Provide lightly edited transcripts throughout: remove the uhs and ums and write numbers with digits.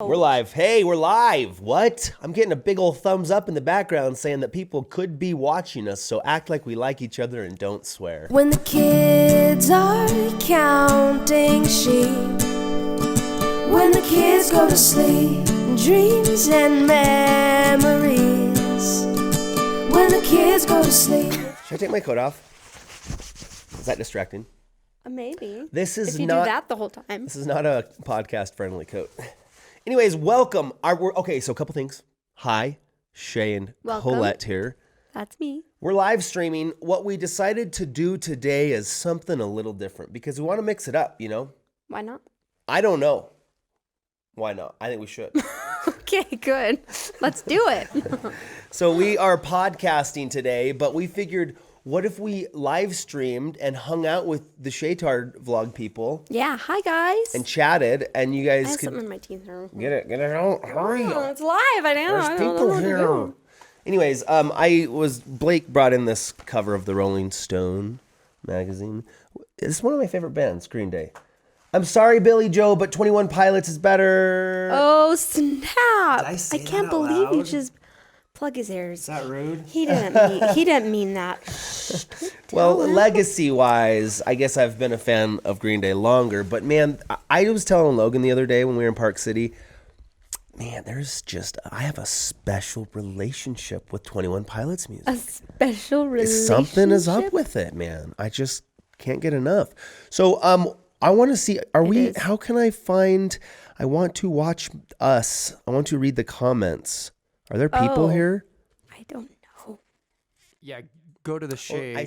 We're live. Hey, we're live. What? I'm getting a big old thumbs up in the background saying that people could be watching us, so act like we like each other and don't swear. When the kids are counting sheep, when the kids go to sleep, dreams and memories, when the kids go to sleep. Should I take my coat off? Is that distracting? Maybe. This is if you not, do that the whole time. This is not a podcast-friendly coat. Anyways, welcome. Okay, so a couple things. Hi, Shay and Welcome. Colette here. That's me. We're live streaming. What we decided to do today is something a little different because we want to mix it up, you know? Why not? I don't know. Why not? I think we should. Okay, good. Let's do it. So we are podcasting today, but we figured, what if we live streamed and hung out with the Shaytard vlog people Yeah, hi guys. and chatted, and you I guys have could something in my teeth here. get it out. Hurry! Oh, it's live. I know. There's I don't know people what to here. do. Anyways, Blake brought in this cover of the Rolling Stone magazine. It's one of my favorite bands, Green Day. I'm sorry, Billy Joe, but 21 Pilots is better. Oh, snap. I say can't that out believe you loud? just plug his ears. Is that rude? He didn't mean that. Well, legacy-wise, I guess I've been a fan of Green Day longer. But, man, I was telling Logan the other day when we were in Park City, man, I have a special relationship with 21 Pilots music. A special relationship. Something is up with it, man. I just can't get enough. So, I want to see, how can I want to watch us. I want to read the comments. Are there people here? I don't know. Yeah, go to the shade. I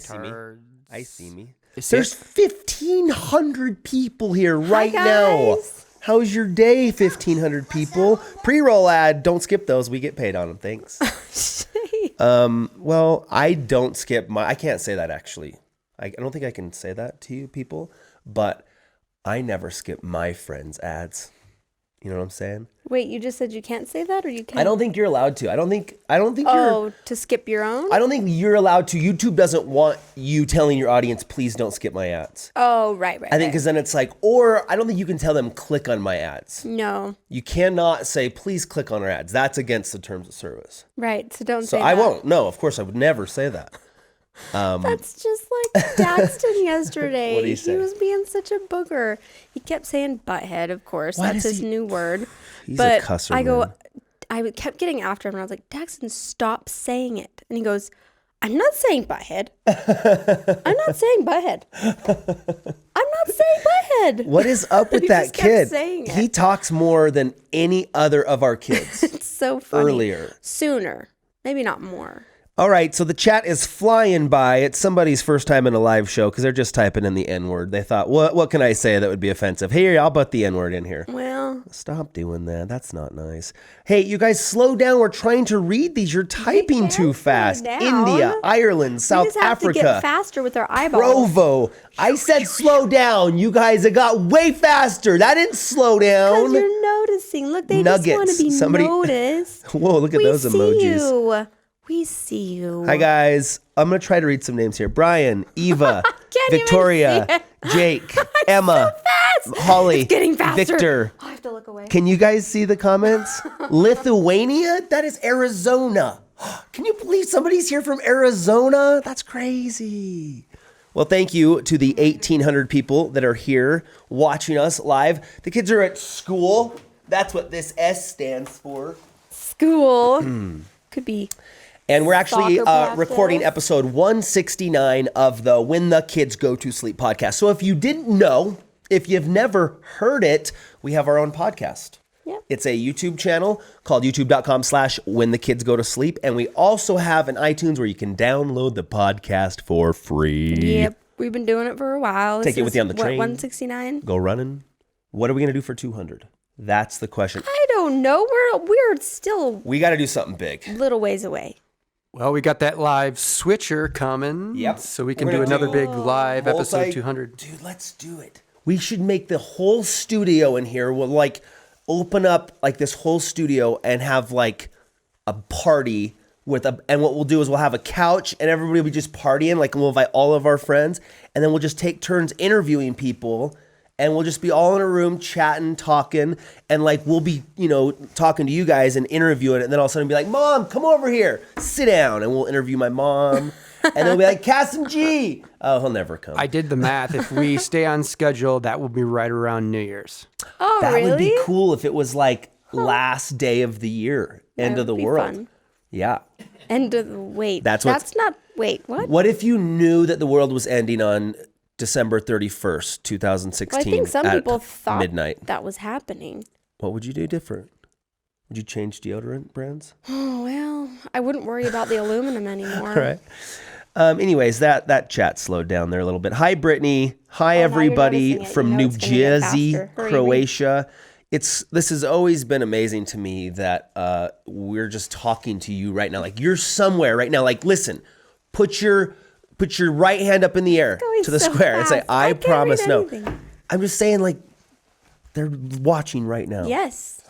see me. There's 1,500 people here right now. guys. How's your day, 1,500 people? Pre-roll ad. Don't skip those. We get paid on them. Thanks. Well, I don't skip I can't say that actually. I don't think I can say that to you people, but I never skip my friends' ads. You know what I'm saying? Wait, you just said you can't say that, or you can't? I don't think you're allowed to. I don't think to skip your own? I don't think you're allowed to. YouTube doesn't want you telling your audience, please don't skip my ads. Oh, right. I think because then it's like, or I don't think you can tell them click on my ads. No. You cannot say, please click on our ads. That's against the terms of service. Right, so don't So say I that. won't. No, of course I would never say that. That's just like Daxton yesterday. What did he say? He was being such a booger. He kept saying butthead, of course. Why That's does his he- new word. He's but a cusser, I go, man. I kept getting after him, and I was like, Daxton, stop saying it. And he goes, I'm not saying butthead. I'm not saying butthead. I'm not saying butthead. What is up with He that just kept kid? saying it. He talks more than any other of our kids. It's so funny. Earlier. Sooner. Maybe not more. All right, so the chat is flying by. It's somebody's first time in a live show because they're just typing in the N-word. They thought, what can I say that would be offensive? Hey, I'll put the N-word in here. Well, Stop doing that. That's not nice. Hey, you guys, slow down. We're trying to read these. You're typing too fast. down. India, Ireland, we South just have Africa, to get faster with our eyeballs. Provo. I said slow down. You guys, it got way faster. That didn't slow down. Because you're noticing. Look, they just want to be noticed. Whoa, look at those emojis. We see you. Hi, guys. I'm going to try to read some names here. Brian, Eva, Can't even Victoria, see it. Jake, Emma, Holly, It's getting faster. Victor. Oh, I have to look away. Can you guys see the comments? Lithuania? That is Arizona. Can you believe somebody's here from Arizona? That's crazy. Well, thank you to the 1,800 people that are here watching us live. The kids are at school. That's what this S stands for. School. Could be. And we're actually Soccer practice. recording episode 169 of the When the Kids Go to Sleep podcast. So if you didn't know, if you've never heard it, we have our own podcast. Yep. It's a YouTube channel called youtube.com/WhenTheKidsGoToSleep. And we also have an iTunes where you can download the podcast for free. Yep. We've been doing it for a while. Take it with you on the train. 169? Go running. What are we going to do for 200? That's the question. I don't know. We're still We got to do something big. a little ways away. Well, we got that live switcher coming. Yep. So we can We're do gonna another do big live episode multi- 200. Dude, let's do it. We should make the whole studio in here. We'll like open up like this whole studio and have like a party and what we'll do is we'll have a couch and everybody will be just partying. Like we'll invite all of our friends and then we'll just take turns interviewing people and we'll just be all in a room chatting, talking, and like we'll be, talking to you guys and interviewing it, and then all of a sudden be like, Mom, come over here, sit down, and we'll interview my mom, and then we'll be like, Cassim G. Oh, he'll never come. I did the math. If we stay on schedule, that will be right around New Year's. Oh, that really? would be cool if it was like last day of the year, end of the world. Fun. Yeah. Wait. That's not. Wait. What? What if you knew that the world was ending on December 31st, 2016? Well, I think some people thought midnight. that was happening. What would you do different? Would you change deodorant brands? Oh, well, I wouldn't worry about the aluminum anymore. Right. Anyways, that chat slowed down there a little bit. Hi, Brittany. Hi, everybody from New Jersey, Croatia. This has always been amazing to me that we're just talking to you right now. Like you're somewhere right now. Like, listen, put your right hand up in the air to the square and say, I promise no. I'm just saying, like, they're watching right now. Yes.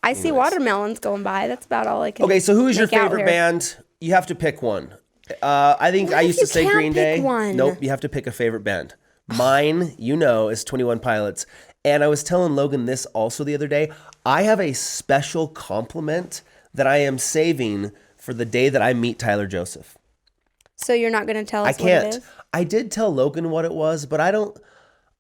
I see watermelons going by. That's about all I can. Okay, so who is your favorite band? You have to pick one. I think I used to say Green Day. Nope, you have to pick a favorite band. Mine, is 21 Pilots. And I was telling Logan this also the other day. I have a special compliment that I am saving for the day that I meet Tyler Joseph. So you're not going to tell us what it is? I did tell Logan what it was, but I don't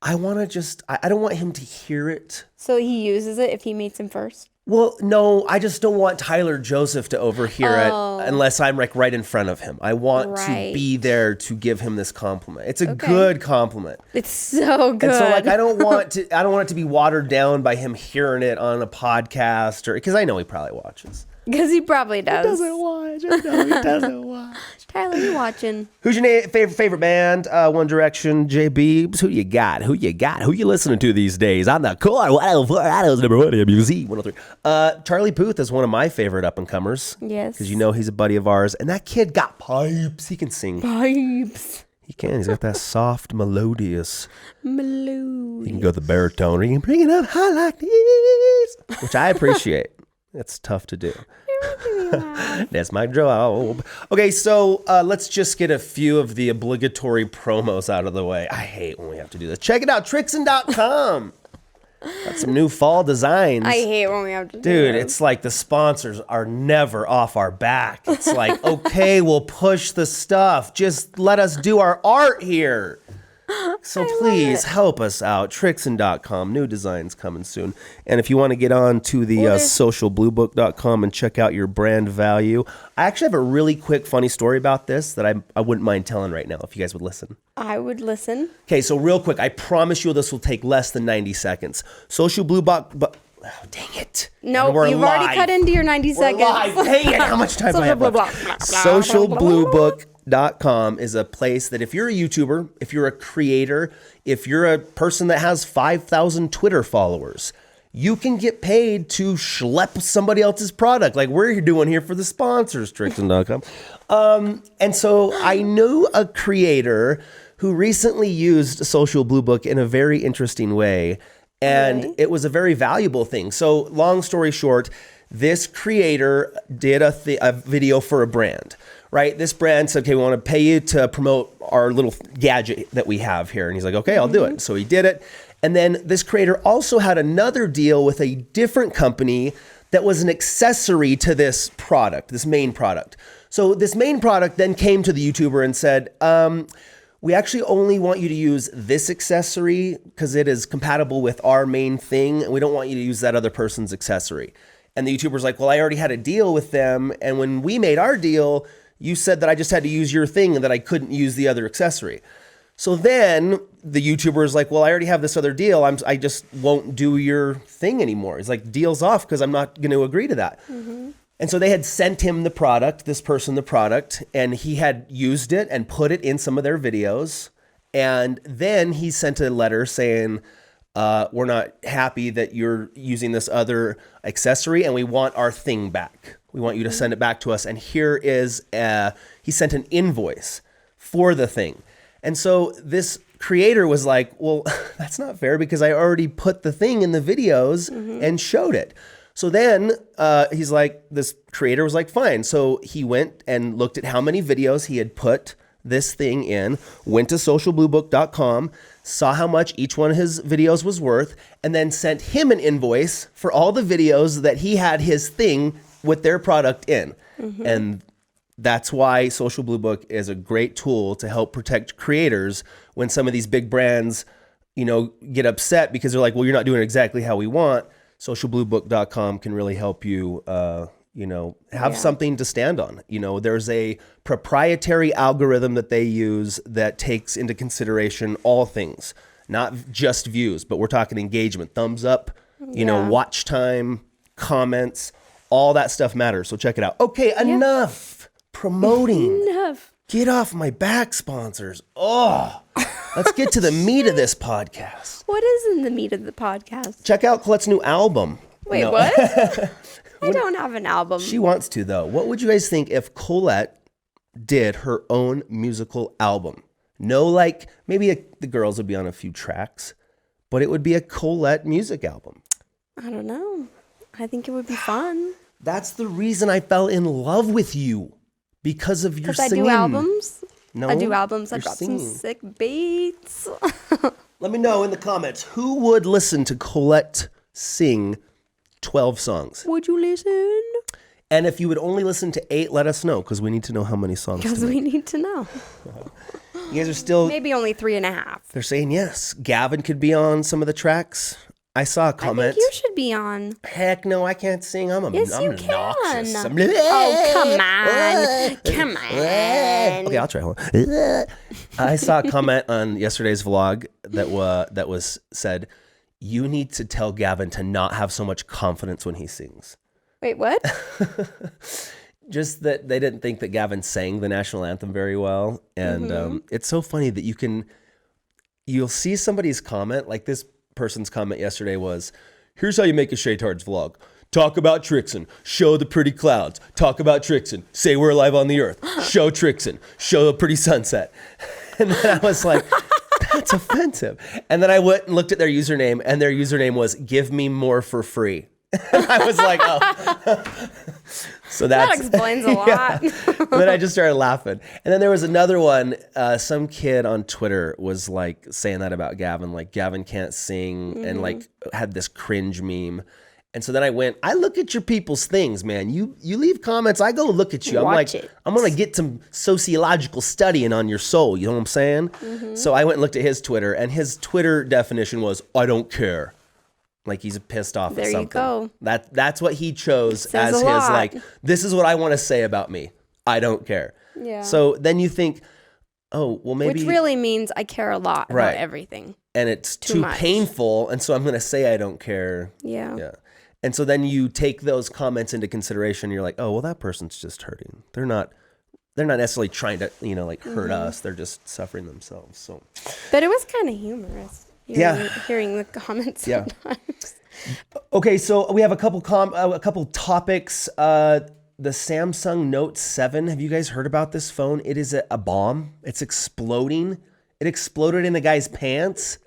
want him to hear it. So he uses it if he meets him first? Well, no, I just don't want Tyler Joseph to overhear it unless I'm like right in front of him. I want to be there to give him this compliment. It's a good compliment. It's so good. And so like I don't want it to be watered down by him hearing it on a podcast or because I know he probably watches. Because he probably does. He doesn't watch. I know he doesn't watch. Tyler, you watching? Who's your favorite band? One Direction, JB. Who you got? Who you listening to these days? On the core 104, number 1 MUZ 103. Charlie Puth is one of my favorite up-and-comers. Yes. Because he's a buddy of ours. And that kid got pipes. He can sing. Pipes. He can. He's got that soft, melodious. Melodious. He can go the baritone. Or he can bring it up high like this. Which I appreciate. It's tough to do. That's my job. Okay, so let's just get a few of the obligatory promos out of the way. I hate when we have to do this. Check it out, Trixin.com. Got some new fall designs. I hate when we have to do Dude, it's like the sponsors are never off our back. It's like, okay, we'll push the stuff. Just let us do our art here. So please help us out. Trixin.com. New designs coming soon. And if you want to get on to the socialbluebook.com and check out your brand value. I actually have a really quick funny story about this that I wouldn't mind telling right now if you guys would listen. I would listen. Okay, so real quick, I promise you this will take less than 90 seconds. Social Blue Book... Oh, dang it. No, you've already cut into your 90 seconds. Live. Dang it. How much time do I have left? Socialbluebook.com is a place that if you're a YouTuber, if you're a creator, if you're a person that has 5,000 Twitter followers, you can get paid to schlep somebody else's product like we're doing here for the sponsors, Trixin.com. And so I knew a creator who recently used Social Blue Book in a very interesting way. And it was a very valuable thing. So long story short, this creator did a video for a brand, right? This brand said, okay, we want to pay you to promote our little gadget that we have here. And he's like, okay, I'll do it. So he did it. And then this creator also had another deal with a different company that was an accessory to this product, this main product. So this main product then came to the YouTuber and said, we actually only want you to use this accessory because it is compatible with our main thing. And we don't want you to use that other person's accessory. And the YouTuber's like, well, I already had a deal with them. And when we made our deal, you said that I just had to use your thing and that I couldn't use the other accessory. So then the YouTuber is like, well, I already have this other deal. I just won't do your thing anymore. He's like, deal's off because I'm not going to agree to that. Mm-hmm. And so they had sent him the product, this person the product, and he had used it and put it in some of their videos. And then he sent a letter saying, we're not happy that you're using this other accessory and we want our thing back. We want you to send it back to us. And here is, he sent an invoice for the thing. And so this creator was like, well, that's not fair because I already put the thing in the videos and showed it. So then he's like, this creator was like, fine. So he went and looked at how many videos he had put this thing in, went to socialbluebook.com, saw how much each one of his videos was worth, and then sent him an invoice for all the videos that he had his thing with their product in. And that's why Social Blue Book is a great tool to help protect creators when some of these big brands, get upset because they're like, well, you're not doing it exactly how we want. Socialbluebook.com can really help you, have something to stand on. There's a proprietary algorithm that they use that takes into consideration all things, not just views, but we're talking engagement, thumbs up, watch time, comments, all that stuff matters. So check it out. Okay, enough promoting. Enough. Get off my back, sponsors. Oh, let's get to the meat of this podcast. What is in the meat of the podcast? Check out Colette's new album. Wait, what? I don't have an album. She wants to, though. What would you guys think if Colette did her own musical album? No, maybe the girls would be on a few tracks, but it would be a Colette music album. I don't know. I think it would be fun. That's the reason I fell in love with you, because of your singing. Because I do albums? No, I do albums. I you're drop singing. some sick beats. Let me know in the comments, who would listen to Colette sing 12 songs? Would you listen? And if you would only listen to 8, let us know, because we need to know how many songs. Because we need to know. You guys are still... Maybe only 3.5. They're saying yes. Gavin could be on some of the tracks. I saw a comment. I think you should be on. Heck no, I can't sing. I'm Yes, you obnoxious. can. I'm... Oh, come on. Come on. Okay, I'll try. Hold on. I saw a comment on yesterday's vlog that was said, you need to tell Gavin to not have so much confidence when he sings. Wait, what? Just that they didn't think that Gavin sang the national anthem very well. And it's so funny that you'll see somebody's comment, like this person's comment yesterday was, here's how you make a Shaytards vlog. Talk about Trixon. Show the pretty clouds. Talk about Trixon. Say we're alive on the earth. Show Trixon. Show a pretty sunset. And then I was like, that's offensive. And then I went and looked at their username, and their username was give me more for free. I was like, oh. So that explains a lot. Then I just started laughing. And then there was another one. Some kid on Twitter was like saying that about Gavin, like Gavin can't sing, and like had this cringe meme. And so then I look at your people's things, man. You leave comments, I go look at you. I'm Watch like, it. I'm going to get some sociological studying on your soul. You know what I'm saying? So I went and looked at his Twitter, and his Twitter definition was, I don't care. Like he's pissed off at something. There you go. That's what he chose Says as a his, lot. like, this is what I want to say about me. I don't care. Yeah. So then you think, oh, well, maybe. Which really means I care a lot Right. about everything. And it's Too too much. painful. And so I'm going to say I don't care. Yeah. Yeah. And so then you take those comments into consideration. You're like, oh, well, that person's just hurting. They're not necessarily trying to, hurt us. They're just suffering themselves. So. But it was kind of humorous. Hearing the comments Yeah. sometimes. Okay, so we have a couple topics. The Samsung Note 7. Have you guys heard about this phone? It is a bomb. It's exploding. It exploded in the guy's pants.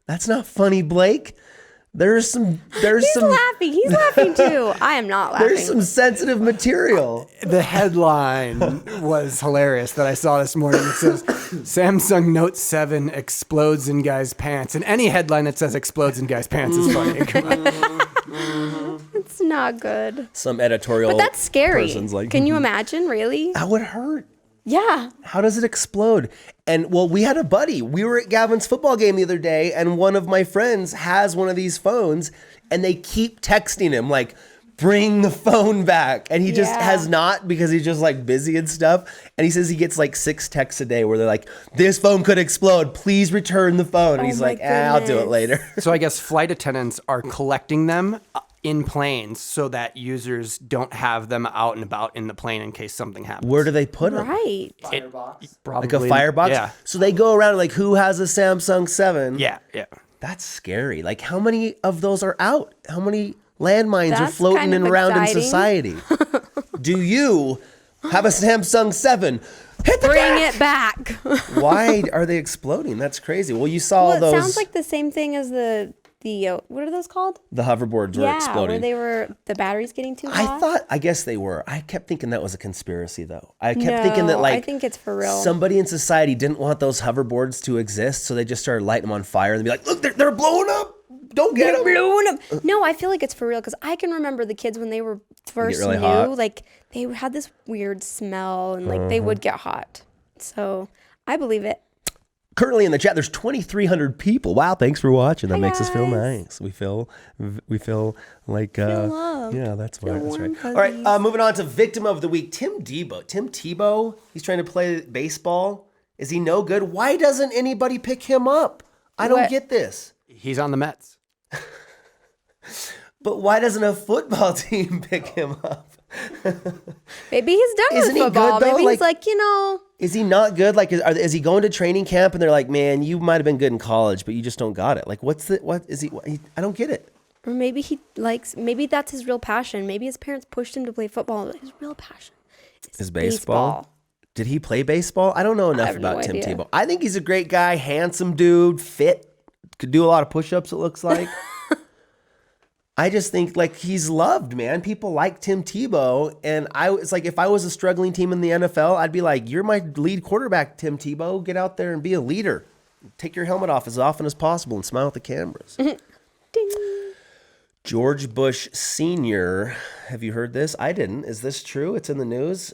That's not funny, Blake. He's laughing. He's laughing too. I am not laughing. There's some sensitive material. The headline was hilarious that I saw this morning. It says, Samsung Note 7 explodes in guy's pants. And any headline that says explodes in guy's pants is funny. Come on. It's not good. Some editorial. But that's scary. person's like, Can you imagine, really? That would hurt. Yeah. How does it explode? And well, we had a buddy. We were at Gavin's football game the other day, and one of my friends has one of these phones, and they keep texting him like, bring the phone back. And he just has not, because he's just like busy and stuff. And he says he gets like 6 texts a day where they're like, this phone could explode. Please return the phone. And he's like, I'll do it later. So I guess flight attendants are collecting them in planes so that users don't have them out and about in the plane in case something happens. Where do they put them? Right. Probably, Like a firebox? Yeah. So they go around like, who has a Samsung 7? Yeah. That's scary. Like, how many of those are out? How many landmines are That's floating kind of around in exciting. society? Do you have a Samsung 7? Hit the Bring deck! it back. Why are they exploding? That's crazy. Well, you saw Well, it those. sounds like the same thing as the what are those called? The hoverboards were exploding. Where the batteries getting too hot. I guess they were. I kept thinking that was a conspiracy, though. I kept thinking that, like, I think it's for real. Somebody in society didn't want those hoverboards to exist, so they just started lighting them on fire and be like, look, they're blowing up. Don't get them. Blowing up. No, I feel like it's for real because I can remember the kids when they were first really new, hot. like they had this weird smell and like they would get hot. So I believe it. Currently in the chat, there's 2,300 people. Wow, thanks for watching. That Hi, makes us feel guys. nice. We feel like loved. yeah, that's right. That's right. warm All right, moving on to victim of the week, Tim Tebow. He's trying to play baseball. Is he no good? Why doesn't anybody pick him up? I don't get this. He's on the Mets. But why doesn't a football team pick him up? Maybe he's done Isn't he with football. good, though? Maybe he's Like- like, Is he not good? Like, is he going to training camp and they're like, man, you might have been good in college, but you just don't got it. Like, what is he? I don't get it. or maybe maybe that's his real passion. Maybe his parents pushed him to play football. His real passion Is baseball? Did he play baseball? I don't know enough have no about Tim idea. Tebow. I think he's a great guy, handsome dude, fit, could do a lot of push-ups, it looks like. I just think, like, he's loved, man. People like Tim Tebow, and it's like, if I was a struggling team in the NFL, I'd be like, you're my lead quarterback, Tim Tebow. Get out there and be a leader. Take your helmet off as often as possible and smile at the cameras. Ding. George Bush Sr., have you heard this? I didn't. Is this true? It's in the news.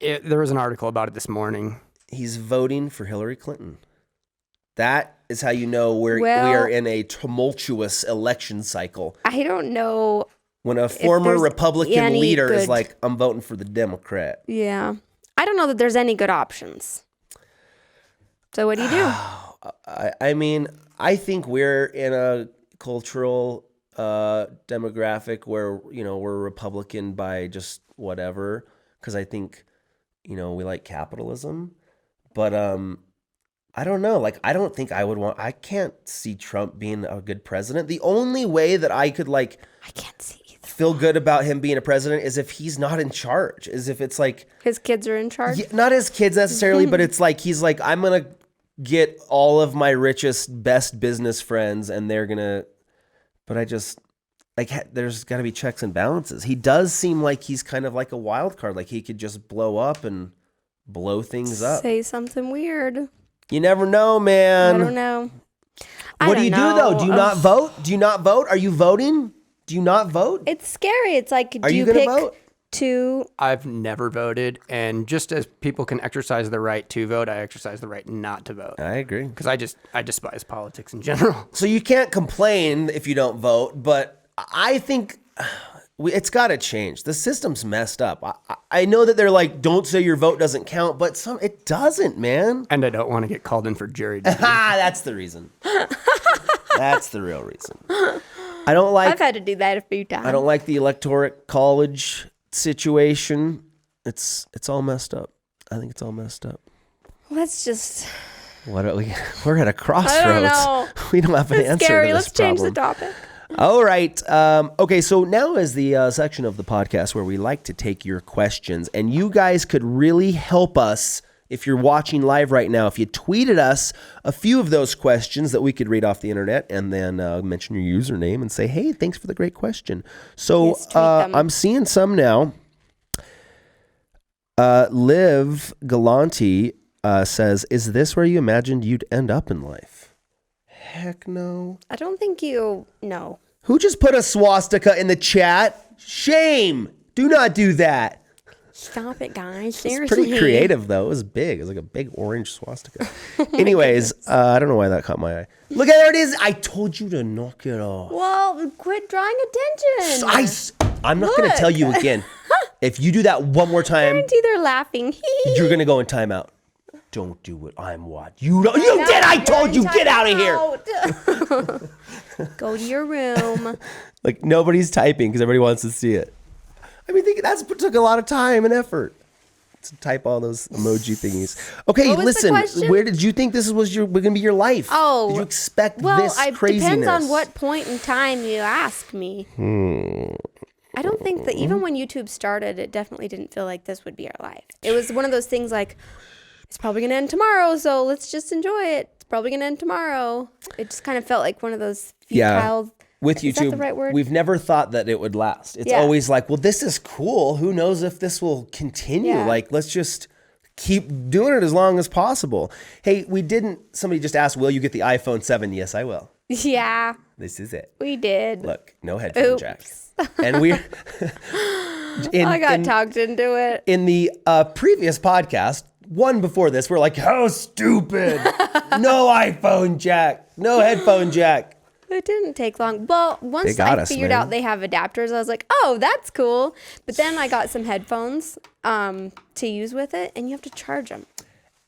There was an article about it this morning. He's voting for Hillary Clinton. That is how you know we Well- are in a tumultuous election cycle. I don't know. When a former there's Republican any leader is good- like, I'm voting for the Democrat. Yeah. I don't know that there's any good options. So what do you do? I mean, I think we're in a cultural demographic where, we're Republican by just whatever. Because I think, we like capitalism. But I don't know. Like, I don't think I can't see Trump being a good president. The only way that I could, like, I can't see either. feel good about him being a president is if he's not in charge, is if it's like, His kids are in charge. not his kids necessarily, but it's like, he's like, I'm going to get all of my richest, best business friends and they're going to, but I just, like, there's got to be checks and balances. He does seem like he's kind of like a wild card. Like, he could just blow up and blow things up. Say something weird. You never know, man. I don't know. What do you do, though? Do you not vote? Do you not vote? Are you voting? Do you not vote? It's scary. It's like, Are do you you gonna pick vote? two? I've never voted, and just as people can exercise the right to vote, I exercise the right not to vote. I agree. Because I despise politics in general. So you can't complain if you don't vote, but I think it's got to change. The system's messed up. I know that they're like, don't say your vote doesn't count, but it doesn't, man. And I don't want to get called in for jury duty. That's the reason. That's the real reason. I don't like. I've had to do that a few times. I don't like the electoral college situation. It's all messed up. I think it's all messed up. Let's just. What are we? We're at a crossroads. I don't know. We don't have an It's answer scary. to this Let's change problem. the topic. All right. Okay, so now is the section of the podcast where we like to take your questions. And you guys could really help us if you're watching live right now. If you tweeted us a few of those questions that we could read off the internet and then mention your username and say, hey, thanks for the great question. So Yes, tweet them. I'm seeing some now. Liv Galanti says, is this where you imagined you'd end up in life? Heck no. I don't think you know. Who just put a swastika in the chat? Shame. Do not do that. Stop it, guys. It's Seriously. pretty creative, though. It was big. It was like a big orange swastika. Anyways, I don't know why that caught my eye. Look, there it is. I told you to knock it off. Well, quit drawing attention. I'm not going to Look. tell you again. If you do that one more time, Aren't either laughing? you're going to go in timeout. Don't do it. I'm what? You don't. You did. I told you. Get out of here. Go to your room. Like, nobody's typing because everybody wants to see it. I mean, that took a lot of time and effort to type all those emoji thingies. Okay, What was the listen. question? Where did you think this was going to be your life? Oh, did you expect well, this it craziness? depends on what point in time you ask me. I don't think that even when YouTube started, it definitely didn't feel like this would be our life. It was one of those things like, it's probably going to end tomorrow, so let's just enjoy it. It's probably going to end tomorrow. It just kind of felt like one of those futile. With Is YouTube, that the right word? we've never thought that it would last. It's always like, well, this is cool. Who knows if this will continue? Yeah. Like, let's just keep doing it as long as possible. Hey, somebody just asked, will you get the iPhone 7? Yes, I will. Yeah, This is it. we did. Look, no headphone Oops. jack. And we're... I got talked into it. In the previous podcast, one before this, we're like, how stupid. No iPhone jack. No headphone jack. It didn't take long. Well, once got I us, figured man. out they have adapters, I was like, oh, that's cool. But then I got some headphones to use with it, and you have to charge them.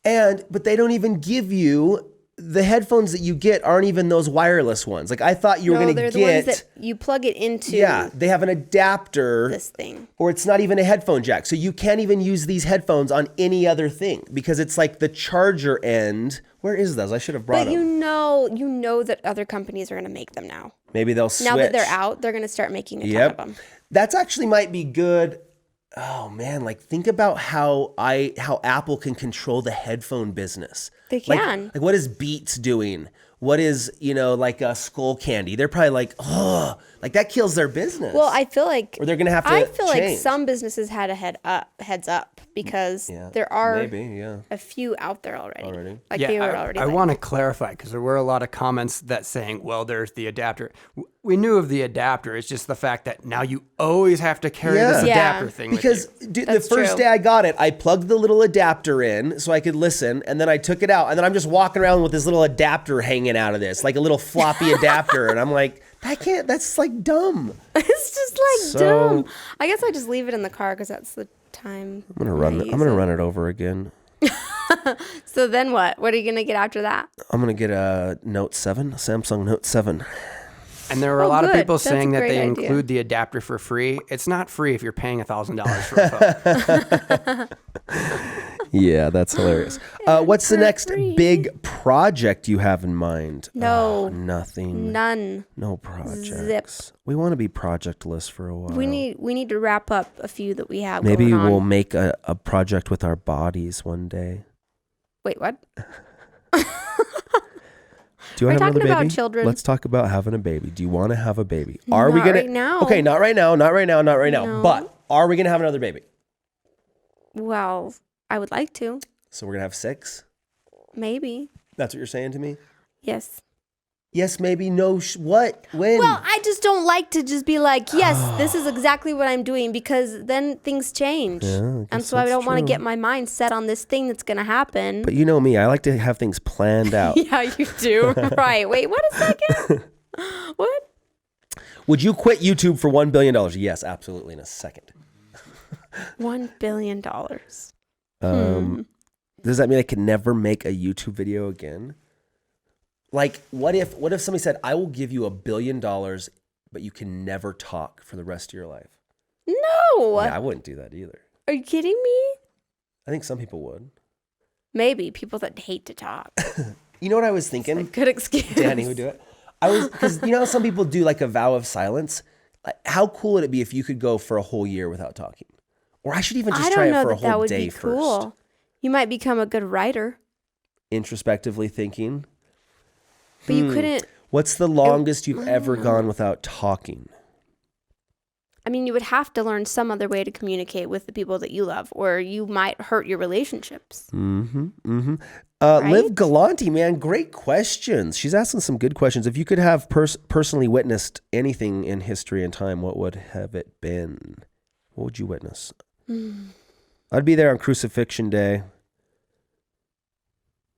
But they don't even give you... The headphones that you get aren't even those wireless ones. Like, I thought you were going to they're get... the ones that you plug it into. Yeah, they have an adapter. This thing. Or it's not even a headphone jack. So you can't even use these headphones on any other thing because it's like the charger end. Where is those? I should have brought But them. you know that other companies are going to make them now. Maybe they'll switch. Now that they're out, they're going to start making a ton of them. That's actually might be good. Oh man, like think about how Apple can control the headphone business. They can. Like what is Beats doing? What is, like a Skull Candy? They're probably like, oh, like that kills their business. Well, I feel like or they're gonna have to. I feel like change. some businesses had a heads up because there are a few out there already. Like they were already. I want to clarify because there were a lot of comments that saying, well, there's the adapter. We knew of the adapter. It's just the fact that now you always have to carry this adapter thing because with you. Dude, the first day I got it, I plugged the little adapter in so I could listen, and then I took it out, and then I'm just walking around with this little adapter hanging out of this, like a little floppy adapter, and I'm like, that's like dumb. It's just like dumb. I guess I just leave it in the car because that's the time. I'm gonna run it over again. So then what? What are you gonna get after that? I'm gonna get a Note 7, Samsung Note 7. And there were a lot of people That's saying a that they great idea. include the adapter for free. It's not free if you're paying $1,000 for a phone. Yeah, that's hilarious. What's the next big project you have in mind? No. Nothing. None. No projects. Zip. We want to be projectless for a while. We need to wrap up a few that we have. Maybe going on. we'll make a project with our bodies one day. Wait, what? Do you want Are to we have another talking baby? about children? Let's talk about having a baby. Do you want to have a baby? Not right now. Okay, not right now. Not right now. Not right now. No. But are we gonna have another baby? Well, I would like to. So we're gonna have 6. Maybe. That's what you're saying to me? Yes. Yes, maybe. No. What? When? Well, I just don't like to just be like, yes, this is exactly what I'm doing because then things change. Yeah, I And guess so I that's don't want to true. get my mind set on this thing that's going to happen. But you know me. I like to have things planned out. Yeah, you do. Right. Wait, what a second. What? Would you quit YouTube for $1 billion? Yes, absolutely. In a second. $1 billion. Does that mean I could never make a YouTube video again? Like, what if somebody said, I will give you $1 billion, but you can never talk for the rest of your life? No. Yeah, I wouldn't do that either. Are you kidding me? I think some people would. Maybe people that hate to talk. You know what I was thinking? Good excuse. Danny would do it. Because you know how some people do like a vow of silence? Like, how cool would it be if you could go for a whole year without talking? Or I should even just I try don't know it for a that that whole would day be first. cool. You might become a good writer, Introspectively thinking. but you couldn't. What's the longest you've ever gone without talking? I mean, you would have to learn some other way to communicate with the people that you love, or you might hurt your relationships. Liv Right? Galanti, man, great questions. She's asking some good questions. If you could have personally witnessed anything in history and time, what would have it been? What would you witness? I'd be there on Crucifixion Day.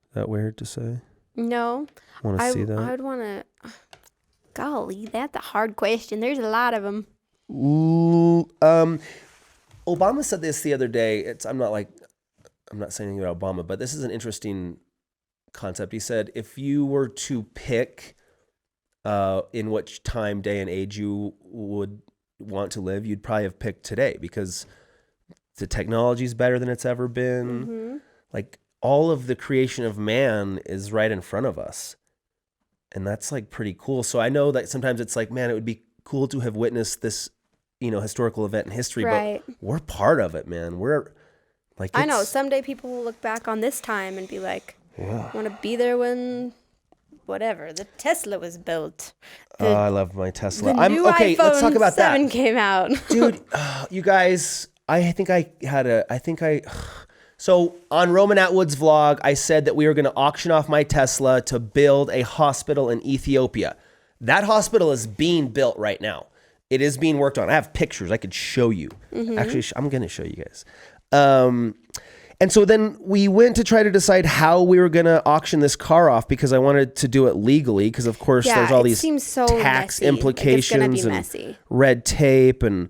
Is that weird to say? No, Want to see that? I would want to. Golly, that's a hard question. There's a lot of them. Ooh, Obama said this the other day. I'm not saying anything about Obama, but this is an interesting concept. He said, if you were to pick in which time, day, and age you would want to live, you'd probably have picked today because the technology is better than it's ever been. Mm-hmm. Like all of the creation of man is right in front of us. And that's like pretty cool. So I know that sometimes it's like, man, it would be cool to have witnessed this, historical event in history, Right. but we're part of it, man. Like I know. it's- Someday people will look back on this time and be like, want to be there when whatever, the Tesla was built. Oh, I love my Tesla. The new okay. iPhone Let's talk about 7 that, came out. dude. You guys, So on Roman Atwood's vlog, I said that we were going to auction off my Tesla to build a hospital in Ethiopia. That hospital is being built right now. It is being worked on. I have pictures I could show you. Actually, I'm going to show you guys. And so then we went to try to decide how we were going to auction this car off because I wanted to do it legally because, of course, there's all it these seems so tax messy. implications Like it's gonna be and messy. red tape. And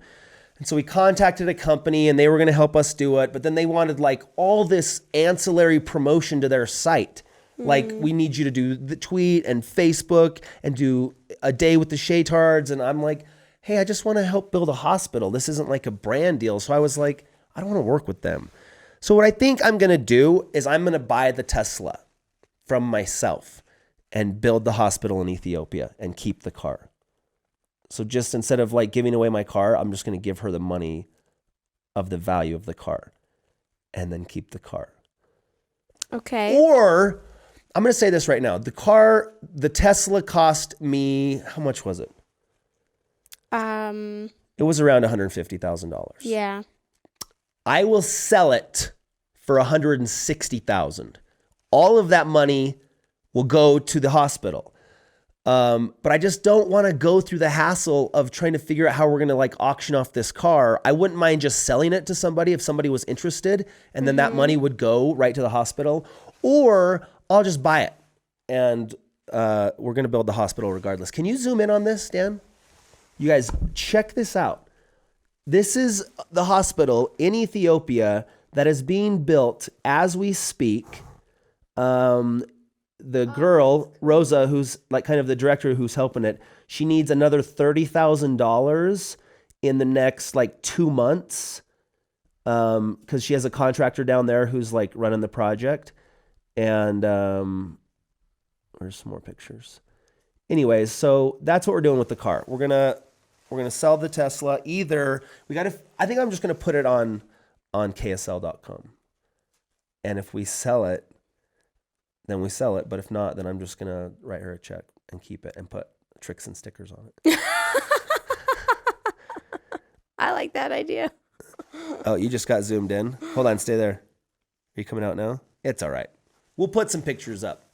so we contacted a company and they were going to help us do it. But then they wanted like all this ancillary promotion to their site. Like we need you to do the tweet and Facebook and do a day with the Shaytards. And I'm like, hey, I just want to help build a hospital. This isn't like a brand deal. So I was like, I don't want to work with them. So what I think I'm going to do is I'm going to buy the Tesla from myself and build the hospital in Ethiopia and keep the car. So just instead of like giving away my car, I'm just going to give her the money of the value of the car and then keep the car. Okay. Or I'm going to say this right now. The Tesla cost me, how much was it? It was around $150,000. Yeah. I will sell it for $160,000. All of that money will go to the hospital. But I just don't want to go through the hassle of trying to figure out how we're going to like auction off this car. I wouldn't mind just selling it to somebody if somebody was interested, and then that money would go right to the hospital, or I'll just buy it and we're going to build the hospital regardless. Can you zoom in on this, Dan? You guys, check this out. This is the hospital in Ethiopia that is being built as we speak. The girl, Rosa, who's like kind of the director who's helping it, she needs another $30,000 in the next like 2 months because she has a contractor down there who's like running the project. And where's some more pictures? Anyways, so that's what we're doing with the car. We're gonna sell the Tesla. I think I'm just gonna put it on KSL.com. And if we sell it, then we sell it. But if not, then I'm just gonna write her a check and keep it and put tricks and stickers on it. I like that idea. Oh, you just got zoomed in. Hold on, stay there. Are you coming out now? It's all right. We'll put some pictures up.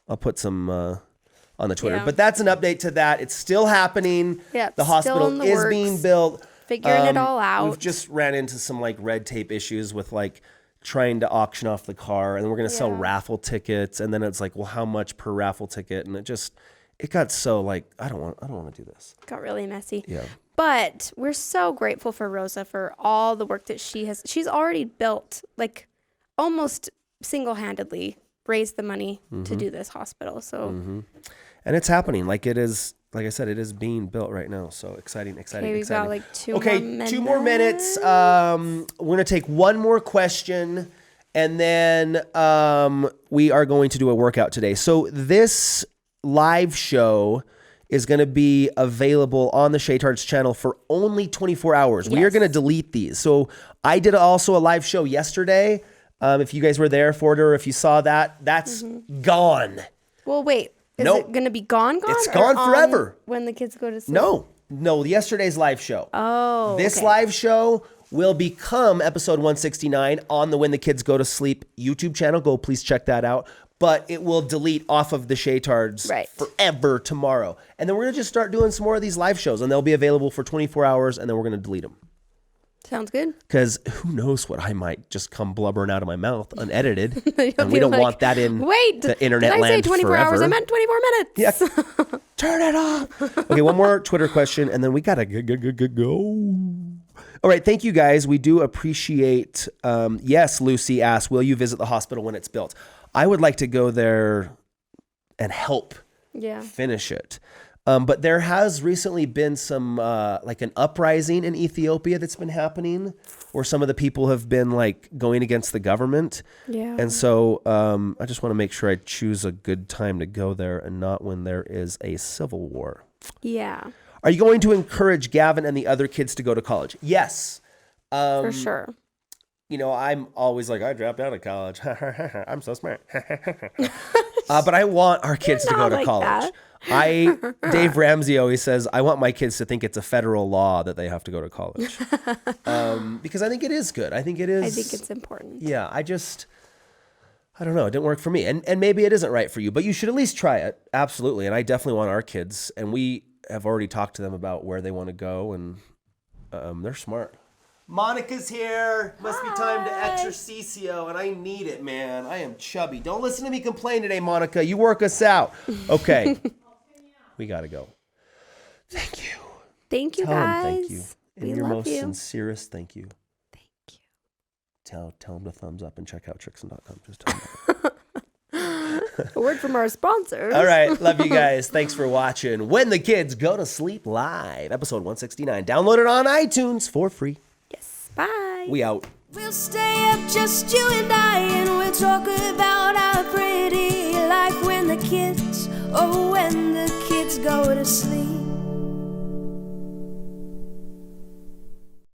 I'll put some on the Twitter. Yeah. But that's an update to that. It's still happening. Yeah, the it's hospital still in the is works. being built. Figuring it all out. We've just ran into some like red tape issues with like trying to auction off the car, and then we're gonna sell raffle tickets, and then it's like, well, how much per raffle ticket? And it got so like I don't want to do this. Got really messy. Yeah. But we're so grateful for Rosa for all the work that she's already built, like almost single-handedly raised the money to do this hospital. So And it's happening. Like it is, like I said, it is being built right now. So exciting. okay, we've got like 2 more minutes. 2 more minutes. We're going to take one more question, and then we are going to do a workout today. So this live show is going to be available on the Shaytards channel for only 24 hours. We are Yes. going to delete these. So I did also a live show yesterday. If you guys were there for it, or if you saw that, that's gone. Well, wait. Is Nope. it going to be gone? It's or gone on forever. When the kids go to sleep? No, yesterday's live show. Oh, This okay. live show will become episode 169 on the When the Kids Go to Sleep YouTube channel. Go please check that out. But it will delete off of the Shaytards Right. forever tomorrow. And then we're going to just start doing some more of these live shows, and they'll be available for 24 hours, and then we're going to delete them. Sounds good. Because who knows what I might just come blubbering out of my mouth unedited. You'll And we be don't like, want that in Wait, the internet did I say land 24 forever. hours? I meant 24 minutes. Yeah. Turn it off. Okay, one more Twitter question, and then we gotta go. All right, thank you guys. We do appreciate. Yes, Lucy asked, "Will you visit the hospital when it's built?" I would like to go there and help Yeah. finish it. But there has recently been some like an uprising in Ethiopia that's been happening, where some of the people have been like going against the government. Yeah. And so I just want to make sure I choose a good time to go there and not when there is a civil war. Yeah. Are you going to encourage Gavin and the other kids to go to college? Yes. For sure. I'm always like, I dropped out of college. I'm so smart. But I want our kids to go to like college. Dave Ramsey always says, I want my kids to think it's a federal law that they have to go to college. Because I think it is good. I think it's important. Yeah, I don't know. It didn't work for me. And maybe it isn't right for you, but you should at least try it. Absolutely. And I definitely want our kids. And we have already talked to them about where they want to go. And they're smart. Monica's here. Must be time to exercisio, and I need it, man. I am chubby. Don't listen to me complain today, Monica. You work us out. Okay. We got to go. Thank you. Thank you, Tell guys. them thank you. In We your love most you. sincerest thank you. Thank you. Tell them to thumbs up and check out Trixon.com. Just tell them. A word from our sponsors. All right. Love you guys. Thanks for watching When the Kids Go to Sleep Live, episode 169. Download it on iTunes for free. Yes. Bye. We out. We'll stay up, just you and I, and we'll talk about our pretty life when the kids go to sleep.